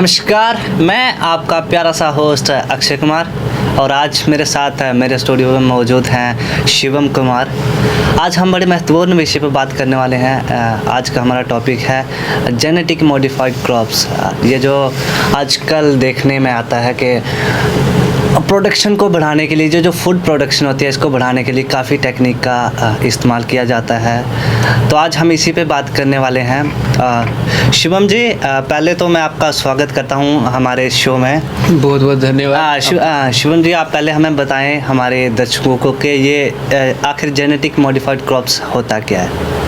नमस्कार, मैं आपका प्यारा सा होस्ट अक्षय कुमार और आज मेरे साथ मेरे स्टूडियो में मौजूद हैं शिवम कुमार। आज हम बड़े महत्वपूर्ण विषय पर बात करने वाले हैं। आज का हमारा टॉपिक है जेनेटिक मॉडिफाइड क्रॉप्स। ये जो आजकल देखने में आता है कि प्रोडक्शन को बढ़ाने के लिए जो फूड प्रोडक्शन होती है इसको बढ़ाने के लिए काफ़ी टेक्निक का इस्तेमाल किया जाता है। तो आज हम इसी पे बात करने वाले हैं। शिवम जी, पहले तो मैं आपका स्वागत करता हूं हमारे शो में। बहुत बहुत धन्यवाद। शिवम जी, आप पहले हमें बताएं हमारे दर्शकों को कि ये आखिर जेनेटिक मॉडिफाइड क्रॉप्स होता क्या है।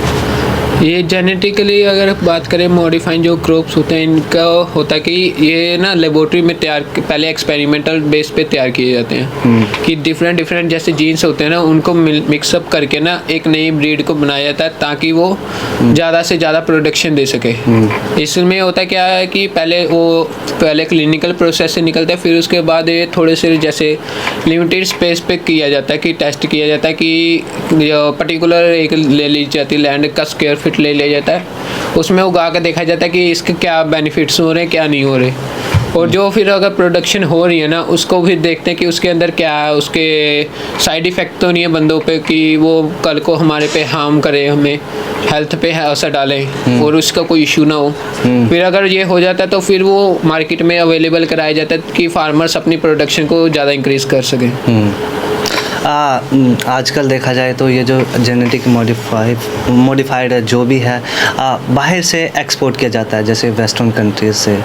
ये जेनेटिकली अगर बात करें मॉडिफाइड जो क्रॉप्स होते हैं, इनका होता है कि ये ना लेबोरेटरी में पहले एक्सपेरिमेंटल बेस पे तैयार किए जाते हैं कि डिफरेंट जैसे जीन्स होते हैं ना, उनको मिक्सअप करके ना एक नई ब्रीड को बनाया जाता है ताकि वो ज़्यादा से ज़्यादा प्रोडक्शन दे सके। इसमें होता क्या है कि पहले क्लिनिकल प्रोसेस से निकलता है, फिर उसके बाद ये थोड़े से जैसे लिमिटेड स्पेस पे किया जाता है कि टेस्ट किया जाता है कि पर्टिकुलर एक ले ली जाती लैंड का स्क्वायर फीट ले लिया जाता है, उसमें उगा कर देखा जाता है कि इसके क्या बेनिफिट्स हो रहे हैं क्या नहीं हो रहे, और जो फिर अगर प्रोडक्शन हो रही है ना उसको फिर देखते हैं कि उसके अंदर क्या है, उसके साइड इफ़ेक्ट तो नहीं है बंदों पे कि वो कल को हमारे पे हार्म करे, हमें हेल्थ पे असर डालें और उसका कोई इशू ना हो। फिर अगर ये हो जाता है तो फिर वो मार्केट में अवेलेबल कराया जाता है कि फार्मर्स अपनी प्रोडक्शन को ज़्यादा इंक्रीज़ कर सकें। आजकल देखा जाए तो ये जो जेनेटिक मॉडिफाइड जो भी है बाहर से एक्सपोर्ट किया जाता है, जैसे वेस्टर्न कंट्रीज से।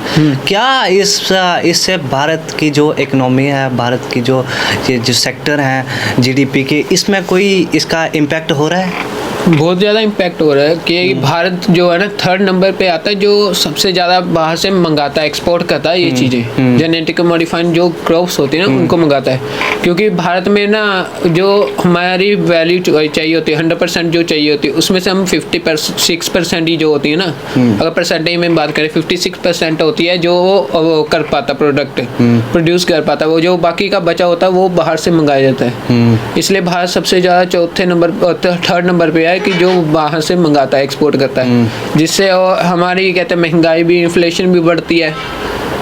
क्या इससे भारत की जो इकोनॉमी है, भारत की ये जो सेक्टर हैं जीडीपी के, इसमें कोई इसका इम्पैक्ट हो रहा है? बहुत ज़्यादा इम्पैक्ट हो रहा है कि भारत जो है ना 3rd नंबर पे आता है, जो सबसे ज़्यादा बाहर से मंगाता है, एक्सपोर्ट करता है ये चीज़ें। जेनेटिक मॉडिफाइड जो क्रॉप्स होती है ना उनको मंगाता है, क्योंकि भारत में ना जो हमारी वैल्यू चाहिए होती है 100% जो चाहिए होती है, उसमें से हम 56% ही जो होती है ना, अगर परसेंटेज में बात करें 56% होती है जो वो कर पाता प्रोडक्ट प्रोड्यूस कर पाता है, वो जो बाकी का बचा होता है वो बाहर से मंगाया जाता है। इसलिए भारत सबसे ज़्यादा 3rd नंबर पे है कि जो बाहर से मंगाता है, एक्सपोर्ट करता है, जिससे हमारी कहते हैं महंगाई भी, इन्फ्लेशन भी बढ़ती है।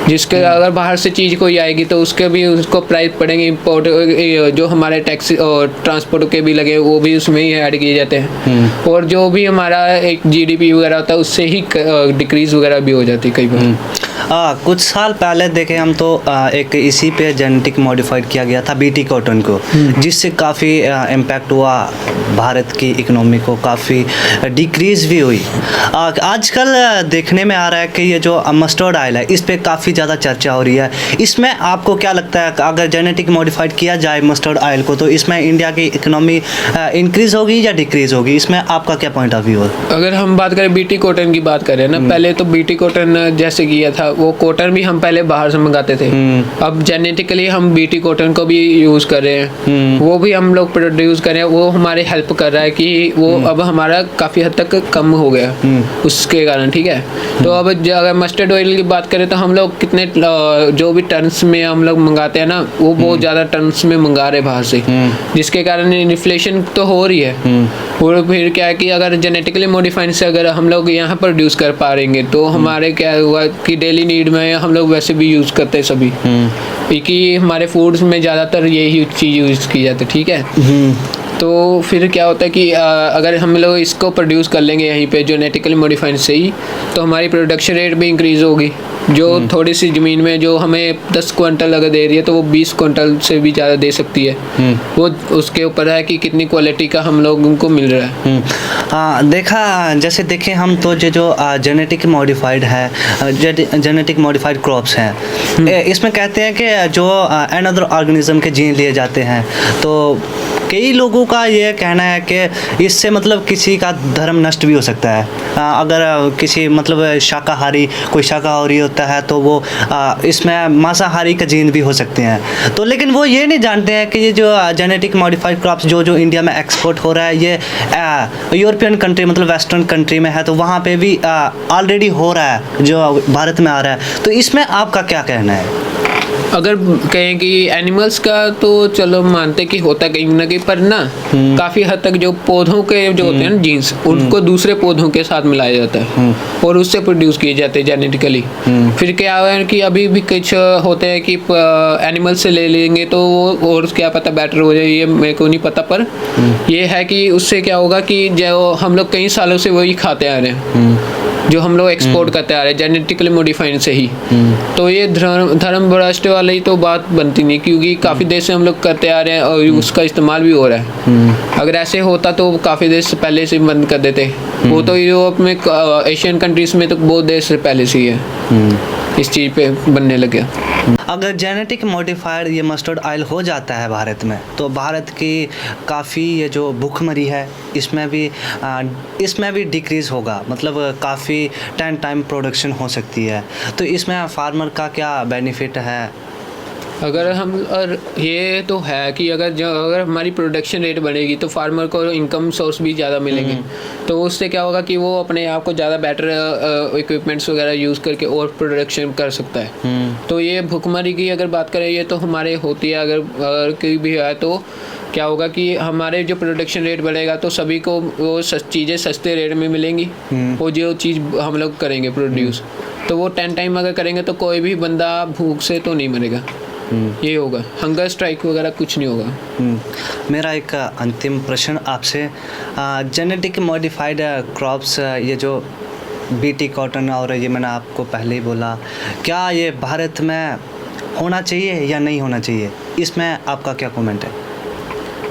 जिसके अगर बाहर से चीज़ कोई आएगी तो उसके भी उसको प्राइस पड़ेंगे, इंपोर्ट जो हमारे टैक्स और ट्रांसपोर्ट के भी लगे वो भी उसमें ही ऐड किए जाते हैं, और जो भी हमारा एक जीडीपी वगैरह होता है उससे ही डिक्रीज़ वगैरह भी हो जाती है कई बार। कुछ साल पहले देखे हम तो एक इसी पे जेनेटिक मॉडिफाइड किया गया था बीटी कॉटन को, जिससे काफ़ी इम्पैक्ट हुआ, भारत की इकोनॉमी को काफ़ी डिक्रीज़ भी हुई। आजकल देखने में आ रहा है कि ये जो मस्टर्ड ऑयल है इस पर काफ़ी ज़्यादा चर्चा हो रही है। इसमें आपको क्या लगता है अगर जेनेटिक मॉडिफाइड किया जाए मस्टर्ड ऑयल को तो इसमें इंडिया की इकोनॉमी इंक्रीज़ होगी या डिक्रीज़ होगी? इसमें आपका क्या पॉइंट ऑफ व्यू है? अगर हम बात करें बीटी कॉटन की बात करें ना, पहले तो बीटी कॉटन जैसे किया था वो कॉटन भी हम पहले बाहर से मंगाते थे, अब जेनेटिकली हम बीटी कॉटन को भी यूज़ कर रहे हैं, वो भी हम लोग प्रोड्यूस कर रहे हैं, वो हमारे हेल्प कर रहा है कि वो अब हमारा काफ़ी हद तक कम हो गया उसके कारण। ठीक है, तो अब अगर मस्टर्ड ऑयल की बात करें तो हम लोग कितने जो भी टन्स में हम लोग मंगाते हैं ना, वो बहुत ज़्यादा टन्स में मंगा रहे बाहर से, जिसके कारण इन्फ्लेशन तो हो रही है। और फिर क्या है कि अगर जेनेटिकली मॉडिफाइड से अगर हम लोग यहाँ प्रोड्यूस कर पा रहेंगे तो हमारे क्या हुआ कि डेली नीड में हम लोग वैसे भी यूज़ करते हैं सभी, क्योंकि हमारे फूड्स में ज़्यादातर यही चीज़ यूज़ की जाती है। ठीक है, तो फिर क्या होता है कि अगर हम लोग इसको प्रोड्यूस कर लेंगे यहीं पे जेनेटिकली मॉडिफाइड से ही, तो हमारी प्रोडक्शन रेट भी इंक्रीज़ होगी। जो थोड़ी सी ज़मीन में जो हमें 10 क्विंटल अगर दे रही है तो वो 20 क्विंटल से भी ज़्यादा दे सकती है। वो उसके ऊपर है कि कितनी क्वालिटी का हम लोगों को मिल रहा है। जैसे देखें हम तो जो जेनेटिक मॉडिफाइड है, जेनेटिक मॉडिफाइड क्रॉप्स हैं, इसमें कहते हैं कि जो अनदर ऑर्गेनिज्म के जीन लिए जाते हैं, तो कई लोगों का ये कहना है कि इससे मतलब किसी का धर्म नष्ट भी हो सकता है। अगर किसी मतलब शाकाहारी कोई शाकाहारी होता है तो वो इसमें मांसाहारी का जीन भी हो सकते हैं। तो लेकिन वो ये नहीं जानते हैं कि ये जो जेनेटिक मॉडिफाइड क्रॉप्स जो इंडिया में एक्सपोर्ट हो रहा है ये यूरोपियन कंट्री मतलब वेस्टर्न कंट्री में है, तो वहाँ पे भी ऑलरेडी हो रहा है जो भारत में आ रहा है। तो इसमें आपका क्या कहना है? अगर कहें कि एनिमल्स का तो चलो मानते कि होता कहीं ना कहीं, पर ना काफ़ी हद तक जो पौधों के जो होते हैं ना जीन्स, उनको दूसरे पौधों के साथ मिलाया जाता है और उससे प्रोड्यूस किए जाते हैं जेनेटिकली। फिर क्या है कि अभी भी कुछ होते हैं कि एनिमल से ले लेंगे तो वो और क्या पता बेटर हो जाए, ये मेरे को नहीं पता, पर ये है कि उससे क्या होगा कि जो हम लोग कई सालों से वही खाते आ रहे हैं, जो हम लोग एक्सपोर्ट करते आ रहे हैं जेनेटिकली मॉडिफाइड से ही। तो ये धर्म भ्रष्ट वाली तो बात बनती नहीं, क्योंकि काफ़ी देर से हम लोग करते आ रहे हैं और उसका इस्तेमाल भी हो रहा है। अगर ऐसे होता तो काफ़ी देर से पहले से बंद कर देते। वो तो यूरोप में, एशियन कंट्रीज में तो बहुत देर से पहले से ही है इस चीज़ पे बनने लगे। अगर जेनेटिक मॉडिफाइड ये मस्टर्ड ऑयल हो जाता है भारत में, तो भारत की काफ़ी ये जो भूखमरी है इसमें भी डिक्रीज़ होगा, मतलब काफ़ी 10 टाइम प्रोडक्शन हो सकती है। तो इसमें फार्मर का क्या बेनिफिट है? अगर हम, और ये तो है कि अगर हमारी प्रोडक्शन रेट बढ़ेगी तो फार्मर को इनकम सोर्स भी ज़्यादा मिलेंगे। तो उससे क्या होगा कि वो अपने आप को ज़्यादा बेटर इक्विपमेंट्स वगैरह यूज़ करके और प्रोडक्शन कर सकता है। तो ये भुखमरी की अगर बात करें, ये तो हमारे होती है, अगर कोई भी है तो क्या होगा कि हमारे जो प्रोडक्शन रेट बढ़ेगा तो सभी को वो चीज़ें सस्ते रेट में मिलेंगी। वो जो चीज़ हम लोग करेंगे प्रोड्यूस, तो वो 10 टाइम अगर करेंगे तो कोई भी बंदा भूख से तो नहीं मरेगा। ये होगा, हंगर स्ट्राइक वगैरह कुछ नहीं होगा। मेरा एक अंतिम प्रश्न आपसे, जेनेटिक मॉडिफाइड क्रॉप्स, ये जो बीटी कॉटन और ये मैंने आपको पहले ही बोला, क्या ये भारत में होना चाहिए या नहीं होना चाहिए? इसमें आपका क्या कमेंट है?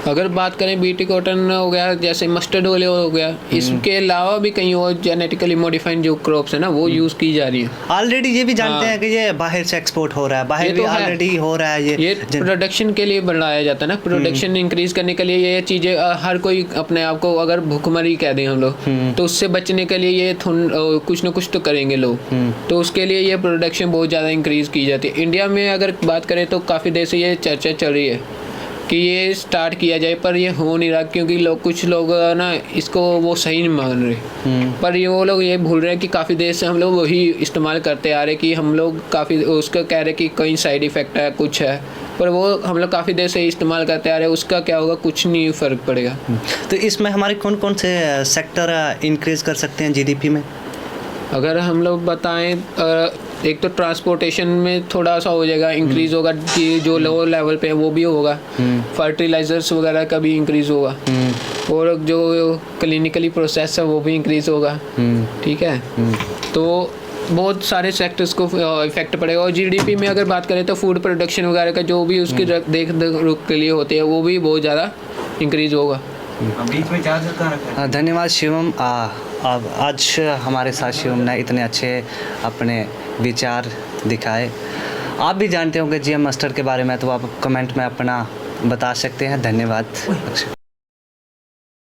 अगर बात करें बीटी कॉटन हो गया, जैसे मस्टर्ड ऑयल हो गया, इसके अलावा भी कहीं और जेनेटिकली मॉडिफाइड जो क्रॉप्स है ना वो यूज़ की जा रही है। ऑलरेडी ये भी जानते हैं कि ये बाहर से एक्सपोर्ट हो रहा है, बाहर भी ऑलरेडी हो रहा है। ये प्रोडक्शन के लिए बनाया जाता है ना, प्रोडक्शन इंक्रीज करने के लिए ये चीज़ें हर कोई अपने आप को, अगर भुखमरी कह दें हम लोग, तो उससे बचने के लिए ये कुछ ना कुछ तो करेंगे लोग। तो उसके लिए ये प्रोडक्शन बहुत ज़्यादा इंक्रीज की जाती है। इंडिया में अगर बात करें तो काफ़ी देर से ये चर्चा चल रही है कि ये स्टार्ट किया जाए, पर ये हो नहीं रहा, क्योंकि कुछ लोग ना इसको वो सही नहीं मान रहे। पर ये वो लोग ये भूल रहे हैं कि काफ़ी देर से हम लोग वही इस्तेमाल करते आ रहे, कि हम लोग काफ़ी उसका कह रहे कि कहीं साइड इफ़ेक्ट है, कुछ है, पर वो हम लोग काफ़ी देर से इस्तेमाल करते आ रहे हैं, उसका क्या होगा, कुछ नहीं फ़र्क पड़ेगा। तो इसमें हमारे कौन कौन से सेक्टर इंक्रीज़ कर सकते हैं जीडीपी में? अगर हम लोग बताएं, एक तो ट्रांसपोर्टेशन में थोड़ा सा हो जाएगा, इंक्रीज होगा, कि जो लो लेवल पे है वो भी होगा। फर्टिलाइजर्स वगैरह का भी इंक्रीज होगा, और जो क्लिनिकली प्रोसेस है वो भी इंक्रीज होगा। ठीक है, तो बहुत सारे सेक्टर्स को इफेक्ट पड़ेगा। और जीडीपी में अगर बात करें तो फूड प्रोडक्शन वगैरह का जो भी उसकी देख रुख के लिए होते हैं वो भी बहुत ज़्यादा इंक्रीज होगा। बीच में चार्ज। धन्यवाद शिवम। आज हमारे साथ शिवम ने इतने अच्छे अपने विचार दिखाए। आप भी जानते होंगे जीएम मस्टर्ड के बारे में, तो आप कमेंट में अपना बता सकते हैं। धन्यवाद।